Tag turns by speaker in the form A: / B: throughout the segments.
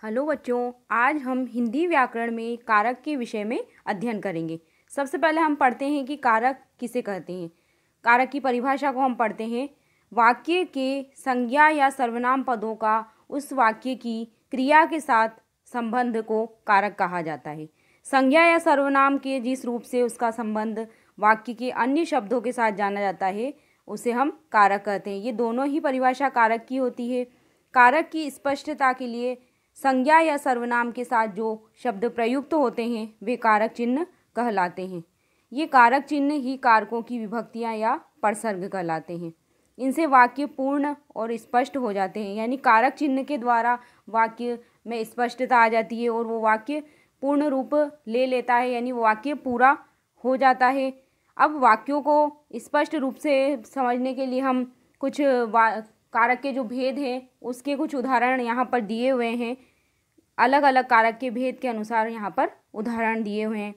A: Hello बच्चों, आज हम हिंदी व्याकरण में कारक के विषय में अध्ययन करेंगे। सबसे पहले हम पढ़ते हैं कि कारक किसे कहते हैं। कारक की परिभाषा को हम पढ़ते हैं। वाक्य के संज्ञा या सर्वनाम पदों का उस वाक्य की क्रिया के साथ संबंध को कारक कहा जाता है। संज्ञा या सर्वनाम के जिस रूप से उसका संबंध वाक्य के अन्य शब्दों के साथ जाना जाता है उसे हम कारक कहते हैं। ये दोनों ही परिभाषा कारक की होती है। कारक की स्पष्टता के लिए संज्ञा या सर्वनाम के साथ जो शब्द प्रयुक्त होते हैं वे कारक चिन्ह कहलाते हैं। ये कारक चिन्ह ही कारकों की विभक्तियां या प्रसर्ग कहलाते हैं। इनसे वाक्य पूर्ण और स्पष्ट हो जाते हैं, यानी कारक चिन्ह के द्वारा वाक्य में स्पष्टता आ जाती है और वो वाक्य पूर्ण रूप ले लेता है, यानी वो वाक्य पूरा हो जाता है। अब वाक्यों को स्पष्ट रूप से समझने के लिए हम कुछ कारक के जो भेद हैं उसके कुछ उदाहरण यहाँ पर दिए हुए हैं। अलग अलग कारक के भेद के अनुसार यहाँ पर उदाहरण दिए हुए हैं।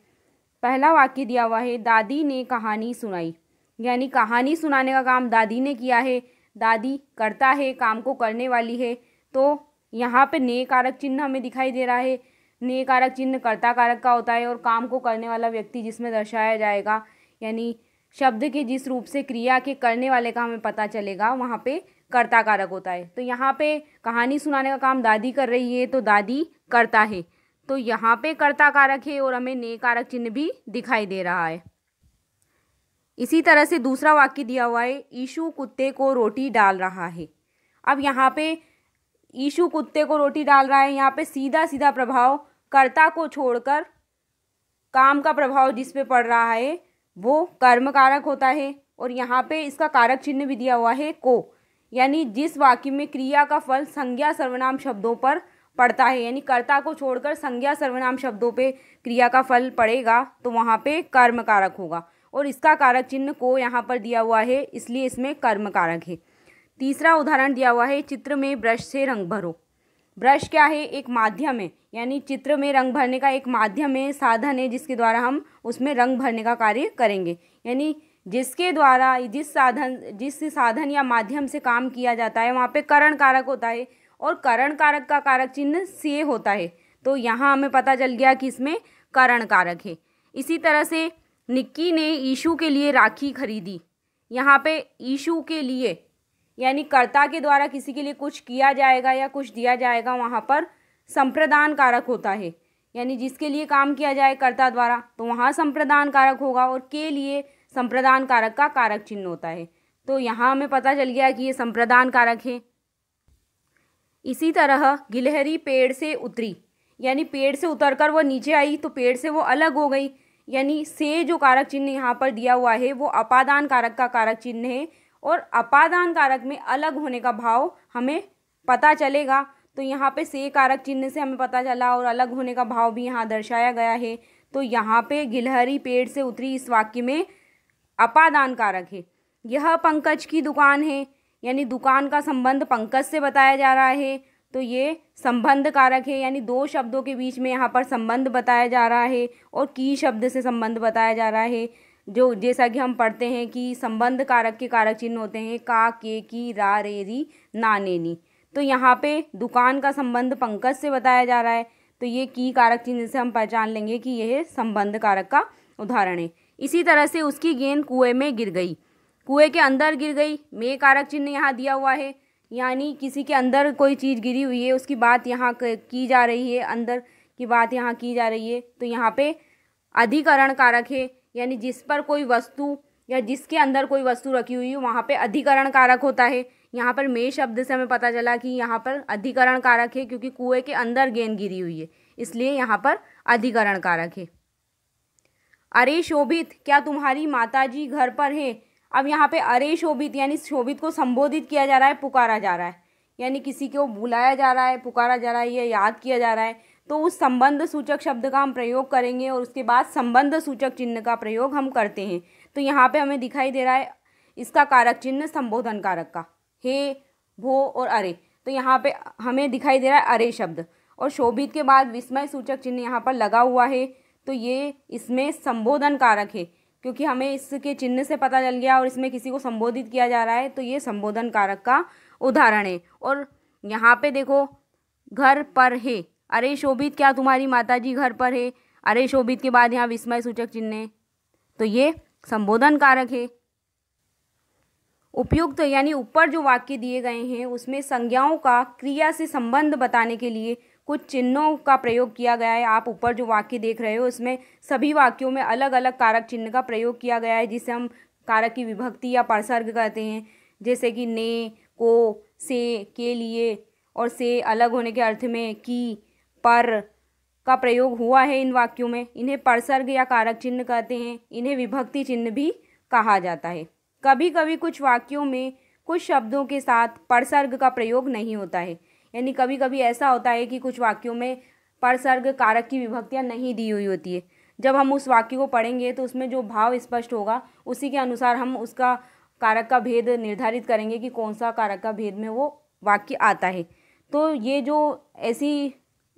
A: पहला वाक्य दिया हुआ है, दादी ने कहानी सुनाई, यानी कहानी सुनाने का काम दादी ने किया है। दादी करता है, काम को करने वाली है, तो यहाँ पे ने कारक चिन्ह हमें दिखाई दे रहा है। ने कारक चिन्ह कर्ता कारक का होता है और काम को करने वाला व्यक्ति जिसमें दर्शाया जाएगा, यानी शब्द के जिस रूप से क्रिया के करने वाले का हमें पता चलेगा वहाँ पे कर्ता कारक होता है। तो यहाँ पे कहानी सुनाने का काम दादी कर रही है तो दादी करता है, तो यहाँ पे कर्ता कारक है और हमें ने कारक चिन्ह भी दिखाई दे रहा है। इसी तरह से दूसरा वाक्य दिया हुआ है, ईशु कुत्ते को रोटी डाल रहा है। अब यहाँ पे ईशु कुत्ते को रोटी डाल रहा है, यहाँ पे सीधा सीधा प्रभाव कर्ता को छोड़कर काम का प्रभाव जिस पे पड़ रहा है वो कर्म कारक होता है। और यहाँ पे इसका कारक चिन्ह भी दिया हुआ है को, यानी जिस वाक्य में क्रिया का फल संज्ञा सर्वनाम शब्दों पर पड़ता है, यानी कर्ता को छोड़कर संज्ञा सर्वनाम शब्दों पे क्रिया का फल पड़ेगा तो वहाँ पे कर्म कारक होगा और इसका कारक चिन्ह को यहाँ पर दिया हुआ है, इसलिए इसमें कर्म कारक है। तीसरा उदाहरण दिया हुआ है, चित्र में ब्रश से रंग भरो। ब्रश क्या है? एक माध्यम है, यानी चित्र में रंग भरने का एक माध्यम है, साधन है जिसके द्वारा हम उसमें रंग भरने का कार्य करेंगे। यानी जिसके द्वारा जिस साधन या माध्यम से काम किया जाता है वहाँ पे करण कारक होता है और करण कारक का कारक चिन्ह से होता है, तो यहाँ हमें पता चल गया कि इसमें करण कारक है। इसी तरह से निक्की ने ईशु के लिए राखी खरीदी। यहाँ पे ईशु के लिए यानी कर्ता के द्वारा किसी के लिए कुछ किया जाएगा या कुछ दिया जाएगा, वहाँ पर संप्रदान कारक होता है, यानी जिसके लिए काम किया जाए कर्ता द्वारा तो वहाँ संप्रदान कारक होगा और के लिए संप्रदान कारक का कारक चिन्ह होता है, तो यहाँ हमें पता चल गया कि ये संप्रदान कारक है। इसी तरह गिलहरी पेड़ से उतरी, यानी पेड़ से उतरकर वो नीचे आई तो पेड़ से वो अलग हो गई, यानी से जो कारक चिन्ह यहाँ पर दिया हुआ है वो अपादान कारक का कारक चिन्ह है और अपादान कारक में अलग होने का भाव हमें पता चलेगा। तो यहाँ पे से कारक चिन्ह से हमें पता चला और अलग होने का भाव भी यहाँ दर्शाया गया है, तो यहाँ पे गिलहरी पेड़ से उतरी इस वाक्य में अपादान कारक है। यह पंकज की दुकान है, यानी दुकान का संबंध पंकज से बताया जा रहा है, तो ये संबंध कारक है, यानी दो शब्दों के बीच में यहाँ पर संबंध बताया जा रहा है और की शब्द से संबंध बताया जा रहा है। जो जैसा कि हम पढ़ते हैं कि संबंध कारक के कारक चिन्ह होते हैं का, के, की, रा, रे, री, ना, ने, नी, तो यहाँ पे दुकान का संबंध पंकज से बताया जा रहा है, तो ये की कारक चिन्ह से हम पहचान लेंगे कि यह संबंध कारक का उदाहरण है। इसी तरह से उसकी गेंद कुएं में गिर गई, कुएं के अंदर गिर गई, में कारक चिन्ह यहाँ दिया हुआ है, यानी किसी के अंदर कोई चीज़ गिरी हुई है उसकी बात यहाँ की जा रही है, अंदर की बात यहाँ की जा रही है, तो यहाँ पे अधिकरण कारक है, यानी जिस पर कोई वस्तु या जिसके अंदर कोई वस्तु रखी हुई है वहाँ पे अधिकरण कारक होता है। यहाँ पर में शब्द से हमें पता चला कि यहाँ पर अधिकरण कारक है क्योंकि कुएं के अंदर गेंद गिरी हुई है, इसलिए यहाँ पर अधिकरण कारक है। अरे शोभित, क्या तुम्हारी माताजी घर पर है? अब यहाँ पे अरे शोभित यानी शोभित को संबोधित किया जा रहा है, पुकारा जा रहा है, यानी किसी को बुलाया जा रहा है, पुकारा जा रहा है या याद किया जा रहा है, तो उस संबंध सूचक शब्द का हम प्रयोग करेंगे और उसके बाद संबंध सूचक चिन्ह का प्रयोग हम करते हैं। तो यहाँ पे हमें दिखाई दे रहा है इसका कारक चिन्ह संबोधन कारक का हे, भो और अरे, तो यहाँ पे हमें दिखाई दे रहा है अरे शब्द और शोभित के बाद विस्मय सूचक चिन्ह यहाँ पर लगा हुआ है, तो ये इसमें संबोधन कारक है क्योंकि हमें इसके चिन्ह से पता चल गया और इसमें किसी को संबोधित किया जा रहा है, तो ये संबोधन कारक का उदाहरण है। और यहाँ पे देखो घर पर है, अरे शोभित, क्या तुम्हारी माताजी घर पर है? अरे शोभित के बाद यहाँ विस्मय सूचक चिन्ह है, तो ये संबोधन कारक है। उपयुक्त यानी ऊपर जो वाक्य दिए गए हैं उसमें संज्ञाओं का क्रिया से संबंध बताने के लिए कुछ चिन्हों का प्रयोग किया गया है। आप ऊपर जो वाक्य देख रहे हो उसमें सभी वाक्यों में अलग अलग कारक चिन्ह का प्रयोग किया गया है, जिसे हम कारक की विभक्ति या परसर्ग कहते हैं। जैसे कि ने, को, से, के लिए और से अलग होने के अर्थ में की, पर का प्रयोग हुआ है इन वाक्यों में। इन्हें परसर्ग या कारक चिन्ह कहते हैं। इन्हें विभक्ति चिन्ह भी कहा जाता है। कभी कभी कुछ वाक्यों में कुछ शब्दों के साथ परसर्ग का प्रयोग नहीं होता है, यानी कभी कभी ऐसा होता है कि कुछ वाक्यों में परसर्ग कारक की विभक्तियाँ नहीं दी हुई होती है। जब हम उस वाक्य को पढ़ेंगे तो उसमें जो भाव स्पष्ट होगा उसी के अनुसार हम उसका कारक का भेद निर्धारित करेंगे कि कौन सा कारक का भेद में वो वाक्य आता है। तो ये जो ऐसी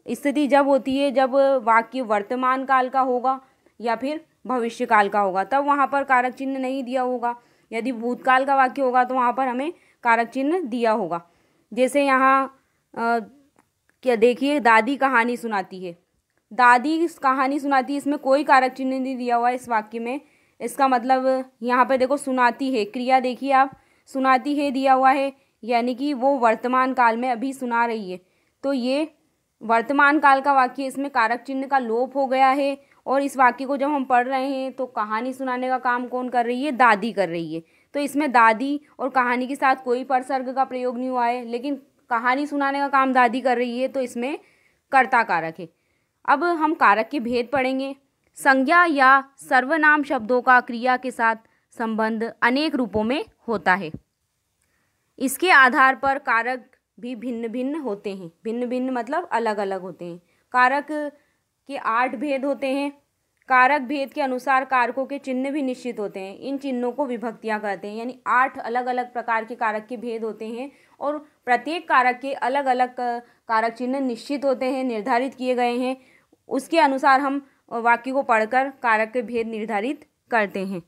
A: स्थिति जब होती है जब वाक्य वर्तमान काल का होगा या फिर भविष्य काल का होगा, तब वहाँ पर कारक चिन्ह नहीं दिया होगा। यदि भूतकाल का वाक्य होगा तो वहाँ पर हमें कारक चिन्ह दिया होगा। जैसे यहाँ क्या देखिए, दादी कहानी सुनाती है। दादी कहानी सुनाती है, इसमें कोई कारक चिन्ह नहीं दिया हुआ है इस वाक्य में। इसका मतलब यहाँ पे देखो सुनाती है, क्रिया देखिए आप, सुनाती है दिया हुआ है, यानी कि वो वर्तमान काल में अभी सुना रही है। तो ये वर्तमान काल का वाक्य, इसमें कारक चिन्ह का लोप हो गया है। और इस वाक्य को जब हम पढ़ रहे हैं तो कहानी सुनाने का काम कौन कर रही है? दादी कर रही है। तो इसमें दादी और कहानी के साथ कोई परसर्ग का प्रयोग नहीं हुआ है, लेकिन कहानी सुनाने का काम दादी कर रही है, तो इसमें कर्ता कारक है। अब हम कारक के भेद पढ़ेंगे। संज्ञा या सर्वनाम शब्दों का क्रिया के साथ संबंध अनेक रूपों में होता है। इसके आधार पर कारक भी भिन्न भिन्न होते हैं। भिन्न भिन्न मतलब अलग अलग होते हैं। कारक के 8 भेद होते हैं। कारक भेद के अनुसार कारकों के चिन्ह भी निश्चित होते हैं। इन चिन्हों को विभक्तियां कहते हैं, यानी 8 अलग अलग प्रकार के कारक के भेद होते हैं और प्रत्येक कारक के अलग अलग कारक चिन्ह निश्चित होते हैं, निर्धारित किए गए हैं। उसके अनुसार हम वाक्य को पढ़कर कारक के भेद निर्धारित करते हैं।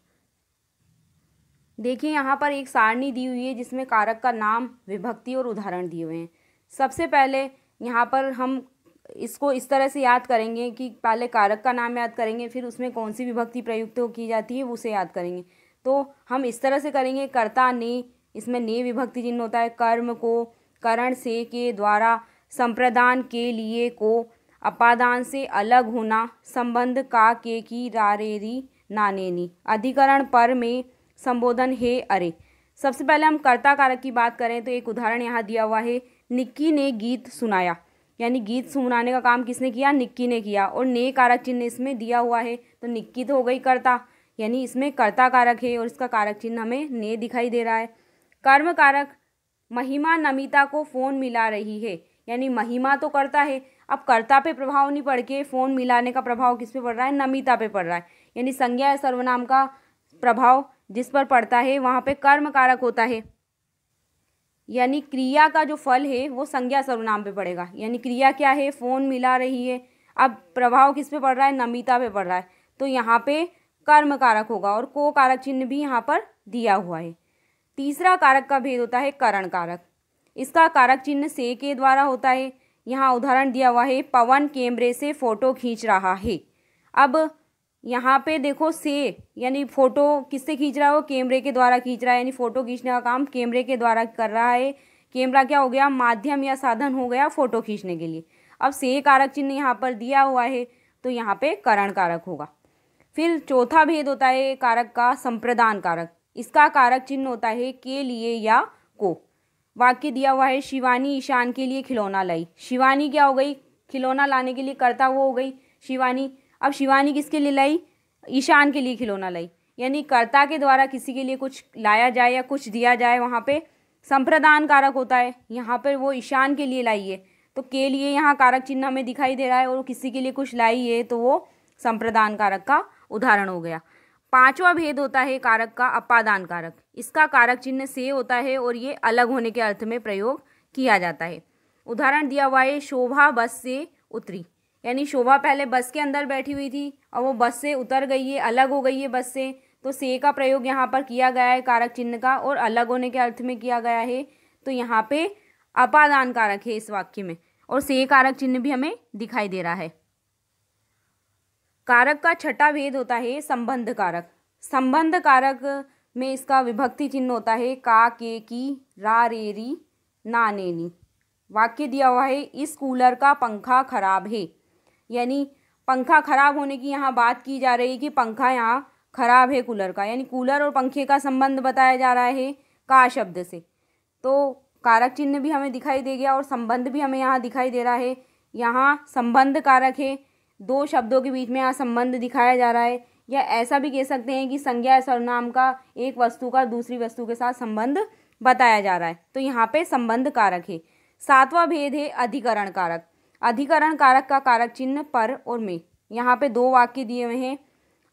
A: देखिए यहाँ पर एक सारणी दी हुई है जिसमें कारक का नाम, विभक्ति और उदाहरण दिए हुए हैं। सबसे पहले यहाँ पर हम इसको इस तरह से याद करेंगे कि पहले कारक का नाम याद करेंगे, फिर उसमें कौन सी विभक्ति प्रयुक्त की जाती है उसे याद करेंगे। तो हम इस तरह से करेंगे, कर्ता ने, इसमें ने विभक्ति चिन्ह होता है। कर्म को, करण से, के द्वारा, संप्रदान, के लिए, को, अपादान से, अलग होना, संबंध, का, के, की, रा, रे, री, ना, ने, नी, अधिकरण, पर, में, संबोधन, हे, अरे। सबसे पहले हम कर्ता कारक की बात करें तो एक उदाहरण यहाँ दिया हुआ है, निक्की ने गीत सुनाया, यानी गीत सुनाने का काम किसने किया? निक्की ने किया। और ने कारक चिन्ह इसमें दिया हुआ है, तो निक्की तो हो गई कर्ता, यानी इसमें कर्ता कारक है और इसका कारक चिन्ह हमें ने दिखाई दे रहा है। कर्म कारक, महिमा नमिता को फ़ोन मिला रही है, यानी महिमा तो करता है, अब कर्ता पे प्रभाव नहीं पड़ के फ़ोन मिलाने का प्रभाव किस पे पड़ रहा है? नमिता पे पड़ रहा है। यानी संज्ञा या सर्वनाम का प्रभाव जिस पर पड़ता है वहाँ पे कर्म कारक होता है, यानी क्रिया का जो फल है वो संज्ञा सर्वनाम पे पड़ेगा। यानी क्रिया क्या है? फ़ोन मिला रही है। अब प्रभाव किस पे पड़ रहा है? नमिता पे पड़ रहा है, तो यहाँ पे कर्म कारक होगा और को कारक चिन्ह भी यहाँ पर दिया हुआ है। तीसरा कारक का भेद होता है करण कारक। इसका कारक चिन्ह से के द्वारा होता है। यहाँ उदाहरण दिया हुआ है, पवन कैमरे से फ़ोटो खींच रहा है। अब यहाँ पे देखो से, यानी फ़ोटो किससे खींच रहा है? वो कैमरे के द्वारा खींच रहा है, यानी फ़ोटो खींचने का काम कैमरे के द्वारा कर रहा है। कैमरा क्या हो गया? माध्यम या साधन हो गया फ़ोटो खींचने के लिए। अब से कारक चिन्ह यहाँ पर दिया हुआ है, तो यहाँ पे करण कारक होगा। फिर चौथा भेद होता है कारक का, संप्रदान कारक। इसका कारक चिन्ह होता है के लिए या को। वाक्य दिया हुआ है, शिवानी ईशान के लिए खिलौना लाई। शिवानी क्या हो गई? खिलौना लाने के लिए कर्ता वो हो गई शिवानी। अब शिवानी किसके लिए लाई? ईशान के लिए खिलौना लाई, यानी कर्ता के द्वारा किसी के लिए कुछ लाया जाए या कुछ दिया जाए, वहाँ पे संप्रदान कारक होता है। यहाँ पर वो ईशान के लिए लाई है, तो के लिए यहाँ कारक चिन्ह हमें दिखाई दे रहा है, और वो किसी के लिए कुछ लाई है तो वो संप्रदान कारक का उदाहरण हो गया। पांचवा भेद होता है कारक का, अपादान कारक। इसका कारक चिन्ह से होता है और ये अलग होने के अर्थ में प्रयोग किया जाता है। उदाहरण दिया हुआ है, शोभा बस से उतरी, यानी शोभा पहले बस के अंदर बैठी हुई थी और वो बस से उतर गई है, अलग हो गई है बस से, तो से का प्रयोग यहाँ पर किया गया है कारक चिन्ह का, और अलग होने के अर्थ में किया गया है, तो यहाँ पे अपादान कारक है इस वाक्य में। और से कारक चिन्ह भी हमें दिखाई दे रहा है। कारक का छठा भेद होता है संबंध कारक। संबंध कारक में इसका विभक्ति चिन्ह होता है का, के, की, रा, रे, री, ना, ने, नी। वाक्य दिया हुआ है इस कूलर का पंखा खराब है, यानी पंखा खराब होने की यहाँ बात की जा रही है कि पंखा यहाँ खराब है कूलर का, यानी कूलर और पंखे का संबंध बताया जा रहा है का शब्द से। तो कारक चिन्ह भी हमें दिखाई दे गया और संबंध भी हमें यहाँ दिखाई दे रहा है। यहाँ संबंध कारक है, दो शब्दों के बीच में यहाँ संबंध दिखाया जा रहा है, या ऐसा भी कह सकते हैं कि संज्ञा या सर्वनाम का एक वस्तु का दूसरी वस्तु के साथ संबंध बताया जा रहा है, तो यहाँ पे संबंध कारक है। सातवां भेद है अधिकरण कारक। अधिकरण कारक का कारक चिन्ह पर और में। यहाँ पे दो वाक्य दिए हुए हैं।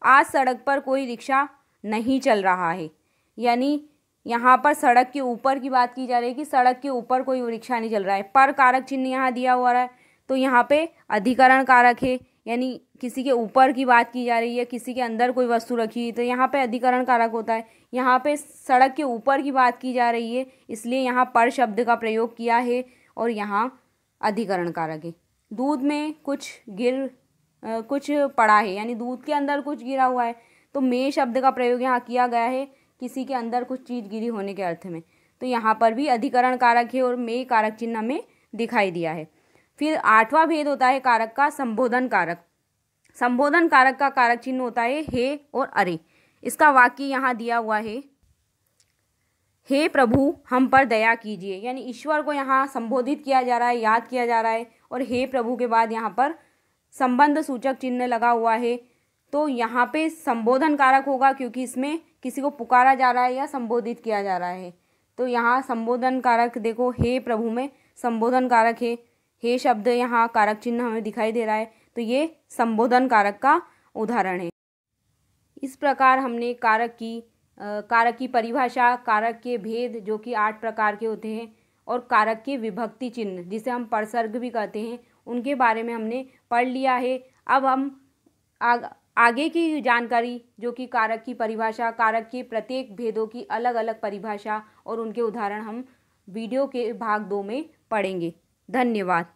A: आज सड़क पर कोई रिक्शा नहीं चल रहा है, यानी यहाँ पर सड़क के ऊपर की बात की जा रही है कि सड़क के ऊपर कोई रिक्शा नहीं चल रहा है। पर कारक चिन्ह यहाँ दिया हुआ है, तो यहाँ पे अधिकरण कारक है, यानी किसी के ऊपर की बात की जा रही है, किसी के अंदर कोई वस्तु रखी है, तो यहाँ पे अधिकरण कारक होता है। यहाँ पे सड़क के ऊपर की बात की जा रही है, इसलिए यहाँ पर शब्द का प्रयोग किया है और यहाँ अधिकरण कारक है। दूध में कुछ पड़ा है, यानी दूध के अंदर कुछ गिरा हुआ है, तो में शब्द का प्रयोग यहाँ किया गया है किसी के अंदर कुछ चीज़ गिरी होने के अर्थ में, तो यहाँ पर भी अधिकरण कारक है और में कारक चिन्ह में दिखाई दिया है। फिर आठवां भेद होता है कारक का संबोधन कारक। संबोधन कारक का कारक चिन्ह होता है हे और अरे। इसका वाक्य यहाँ दिया हुआ है, हे प्रभु हम पर दया कीजिए, यानी ईश्वर को यहाँ संबोधित किया जा रहा है, याद किया जा रहा है, और हे प्रभु के बाद यहाँ पर संबंध सूचक चिन्ह लगा हुआ है, तो यहाँ पे संबोधन कारक होगा क्योंकि इसमें किसी को पुकारा जा रहा है या संबोधित किया जा रहा है। तो यहाँ संबोधन कारक देखो, हे प्रभु में संबोधन कारक है, हे शब्द यहाँ कारक चिन्ह हमें दिखाई दे रहा है, तो ये संबोधन कारक का उदाहरण है। इस प्रकार हमने कारक की परिभाषा, कारक के भेद जो कि 8 प्रकार के होते हैं, और कारक के विभक्ति चिन्ह जिसे हम परसर्ग भी कहते हैं, उनके बारे में हमने पढ़ लिया है। अब हम आगे की जानकारी जो कि कारक की परिभाषा, कारक के प्रत्येक भेदों की अलग अलग परिभाषा और उनके उदाहरण हम वीडियो के भाग 2 में पढ़ेंगे। धन्यवाद।